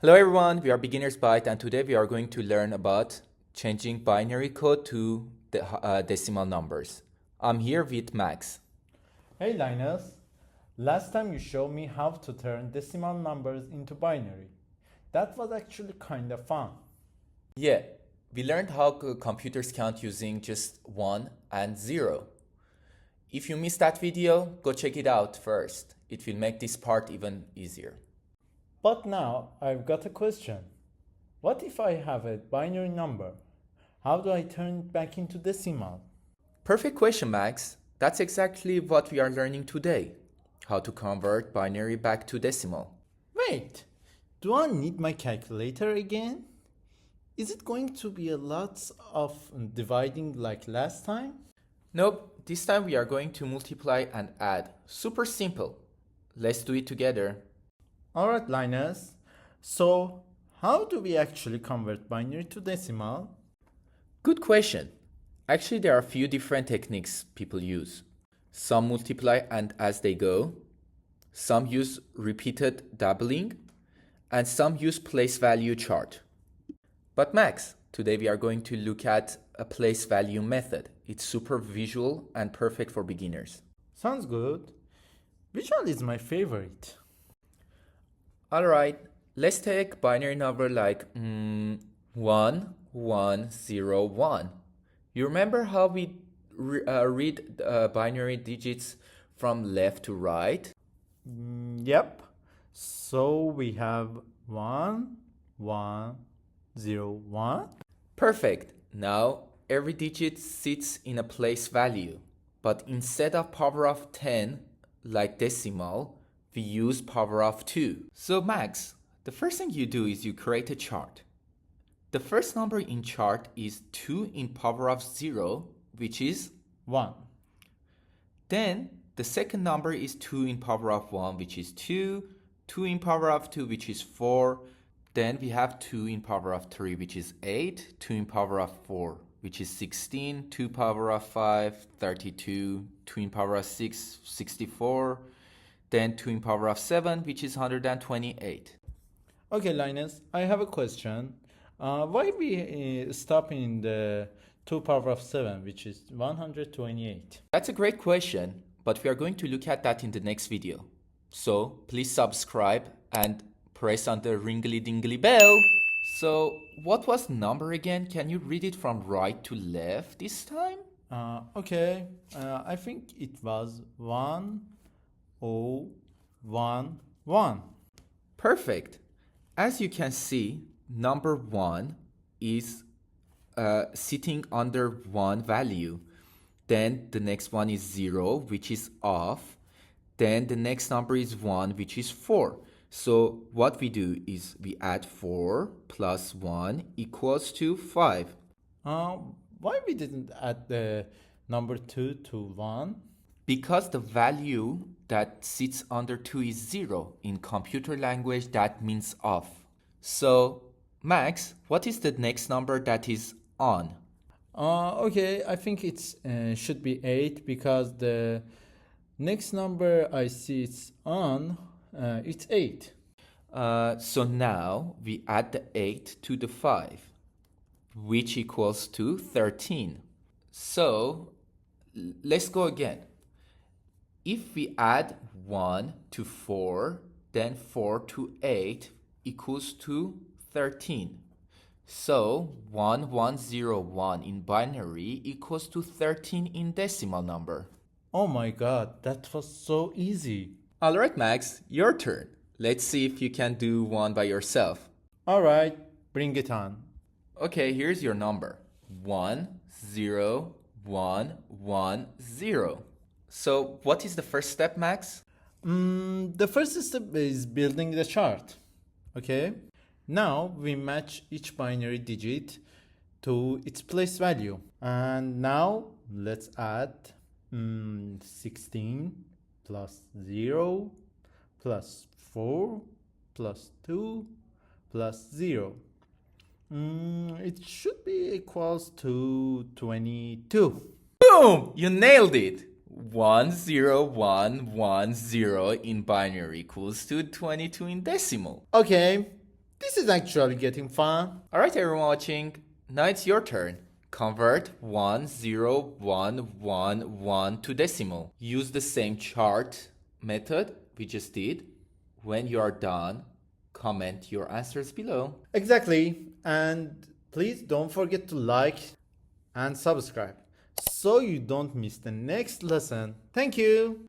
Hello everyone, we are Beginner's Byte and today we are going to learn about changing binary code to decimal numbers. I'm here with Max. Hey Linus, last time you showed me how to turn decimal numbers into binary. That was actually kinda fun. Yeah, we learned how computers count using just 1 and 0. If you missed that video, go check it out first. It will make this part even easier. But now I've got a question. What if I have a binary number? How do I turn it back into decimal? Perfect question, Max. That's exactly what we are learning today. How to convert binary back to decimal. Wait, do I need my calculator again? Is it going to be a lot of dividing like last time? Nope, this time we are going to multiply and add. Super simple. Let's do it together. Alright Linus, so how do we actually convert binary to decimal? Good question. Actually, there are a few different techniques people use. Some multiply and as they go. Some use repeated doubling. And some use place value chart. But Max, today we are going to look at a place value method. It's super visual and perfect for beginners. Sounds good. Which one is my favorite? Alright, let's take binary number like 1101. You remember how we read binary digits from left to right? Yep. So we have 1101. Perfect. Now every digit sits in a place value, but instead of power of 10 like decimal, we use power of 2. So Max, the first thing you do is you create a chart. The first number in chart is 2 in power of 0, which is 1. Then the second number is 2 in power of 1, which is 2, 2 in power of 2, which is 4. Then we have 2 in power of 3, which is 8, 2 in power of 4, which is 16, 2 power of 5, 32, 2 in power of 6, 64, then 2 in power of 7, which is 128. Okay, Linus, I have a question. Why we stop in the 2 power of 7, which is 128? That's a great question, but we are going to look at that in the next video. So please subscribe and press on the ringly-dingly bell. So what was the number again? Can you read it from right to left this time? Okay, I think it was 1011. Perfect. As you can see, number 1 is sitting under 1 value. Then the next one is 0, which is off. Then the next number is 1, which is 4. So what we do is we add 4 plus 1 equals to 5. Why we didn't add the number 2 to 1? Because the value that sits under 2 is 0. In computer language, that means off. So, Max, what is the next number that is on? Okay, I think it's should be 8 because the next number I see it's on, it's 8. So now we add the 8 to the 5, which equals to 13. So let's go again. If we add 1 to 4, then 4 to 8 equals to 13. So 1101 in binary equals to 13 in decimal number. Oh my god, that was so easy. Alright Max, your turn. Let's see if you can do one by yourself. Alright, bring it on. Okay, here's your number. 10110. So what is the first step, Max? The first step is building the chart. Okay, now we match each binary digit to its place value. And now let's add 16 plus 0 plus 4 plus 2 plus 0. It should be equals to 22. Boom! You nailed it! 10110 in binary equals to 22 in decimal. Okay, This is actually getting fun. Alright, everyone watching, now it's your turn. Convert 10111 to decimal. Use the same chart method we just did. When you are done, comment your answers below. Exactly. And please don't forget to like and subscribe so you don't miss the next lesson. Thank you.